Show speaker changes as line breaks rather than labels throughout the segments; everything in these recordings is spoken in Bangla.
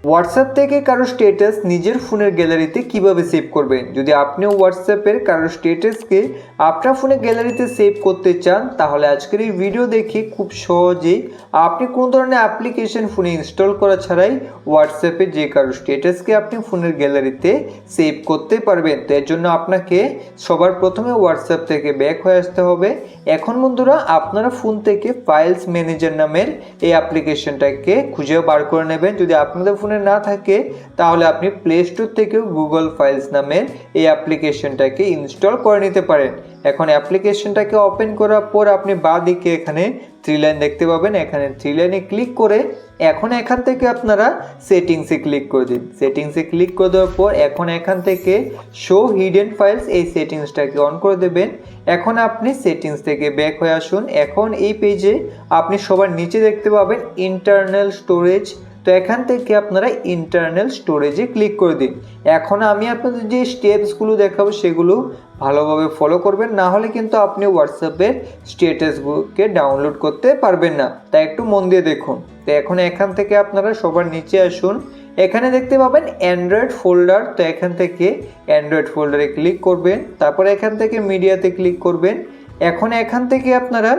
হোয়াটসঅ্যাপ থেকে কারো স্ট্যাটাস নিজের ফোনের গ্যালারিতে কিভাবে সেভ করবেন। যদি আপনিও হোয়াটসঅ্যাপের কারো স্ট্যাটাসকে আপনার ফোনের গ্যালারিতে সেভ করতে চান, তাহলে আজকের এই ভিডিও দেখে খুব সহজেই আপনি কোন ধরনের অ্যাপ্লিকেশন ফোনে ইনস্টল করা ছাড়াই হোয়াটসঅ্যাপে যে কারো স্ট্যাটাসকে আপনি ফোনের গ্যালারিতে সেভ করতে পারবেন। তো এর জন্য আপনাকে সবার প্রথমে হোয়াটসঅ্যাপ থেকে ব্যাক হয়ে আসতে হবে। এখন বন্ধুরা, আপনারা ফোন থেকে ফাইলস ম্যানেজার নামের এই অ্যাপ্লিকেশনটাকে খুঁজে বার করে নেবেন। যদি আপনাদের ফোনে না থাকে তাহলে আপনি প্লে স্টোর থেকেও গুগল ফাইলস নামের এই অ্যাপ্লিকেশনটাকে ইনস্টল করে নিতে পারেন। এখন অ্যাপ্লিকেশনটাকে ওপেন করার পর আপনি বাঁ দিকে এখানে থ্রি লাইন দেখতে পাবেন। এখানে থ্রি লাইনে ক্লিক করে এখন এখান থেকে আপনারা সেটিংসে ক্লিক করে দিন। সেটিংসে ক্লিক করে দেওয়ার পর এখন এখান থেকে শো হিডেন ফাইলস এই সেটিংসটাকে অন করে দেবেন। এখন আপনি সেটিংস থেকে ব্যাক হয়ে আসুন। এখন এই পেজে আপনি সবার নিচে দেখতে পাবেন ইন্টারনাল স্টোরেজ। তো এখান থেকে আপনারা ইন্টারনাল স্টোরেজে ক্লিক করে দিন। এখন আমি আপনাদের যে স্টেপসগুলো দেখাবো সেগুলো ভালোভাবে ফলো করবেন, না হলে কিন্তু আপনি হোয়াটসঅ্যাপের স্ট্যাটাসগুলোকে ডাউনলোড করতে পারবেন না। তাই একটু মন দিয়ে দেখুন। তো এখন এখান থেকে আপনারা সবার নিচে আসুন। এখানে দেখতে পাবেন অ্যান্ড্রয়েড ফোল্ডার। তো এখান থেকে অ্যান্ড্রয়েড ফোল্ডারে ক্লিক করবেন, তারপর এখান থেকে মিডিয়াতে ক্লিক করবেন। এখন এখান থেকে আপনারা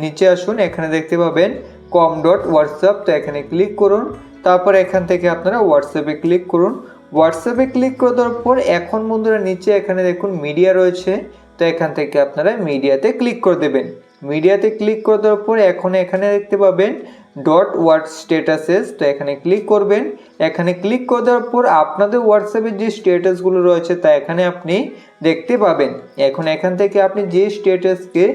নিচে আসুন। এখানে দেখতে পাবেন com.whatsapp। তো এখানে ক্লিক করুন, তারপর এখান থেকে আপনারা হোয়াটসঅ্যাপে ক্লিক করুন। হোয়াটসঅ্যাপে ক্লিক করে দেওয়ার পর এখন বন্ধুরা নিচে এখানে দেখুন মিডিয়া রয়েছে। তো এখান থেকে আপনারা মিডিয়াতে ক্লিক করে দেবেন। মিডিয়াতে ক্লিক করে দেওয়ার পর এখন এখানে দেখতে পাবেন ডট হোয়াটস স্ট্যাটাসেস। তো এখানে ক্লিক করবেন। এখানে ক্লিক করে দেওয়ার পর আপনাদের হোয়াটসঅ্যাপের যে স্ট্যাটাসগুলো রয়েছে তা এখানে আপনি দেখতে পাবেন। এখন এখান থেকে আপনি যে স্ট্যাটাসকে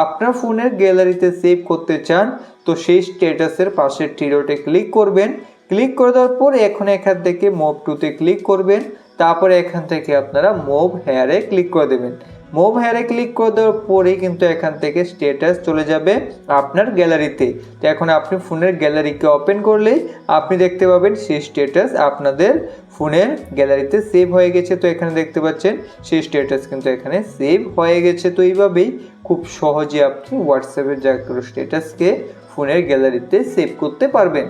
আপনার ফোনের গ্যালারিতে সেভ করতে চান, তো সেই স্ট্যাটাসের পাশের টিরোতে ক্লিক করবেন। ক্লিক করে দেওয়ার পর এখন এখান থেকে মুভ টুতে ক্লিক করবেন। তারপর এখান থেকে আপনারা মুভ হেয়ারে ক্লিক করে দেবেন। মুভ হেয়ারে ক্লিক করে দেওয়ার পরেই কিন্তু এখান থেকে স্ট্যাটাস চলে যাবে আপনার গ্যালারিতে। তো এখন আপনি ফোনের গ্যালারিকে ওপেন করলেই আপনি দেখতে পাবেন সেই স্ট্যাটাস আপনাদের ফোনের গ্যালারিতে সেভ হয়ে গেছে। তো এখানে দেখতে পাচ্ছেন সেই স্ট্যাটাস কিন্তু এখানে সেভ হয়ে গেছে। তো এইভাবেই খুব সহজে আপনি হোয়াটসঅ্যাপের যে কোনো স্ট্যাটাসকে ফোনের গ্যালারিতে সেভ করতে পারবেন।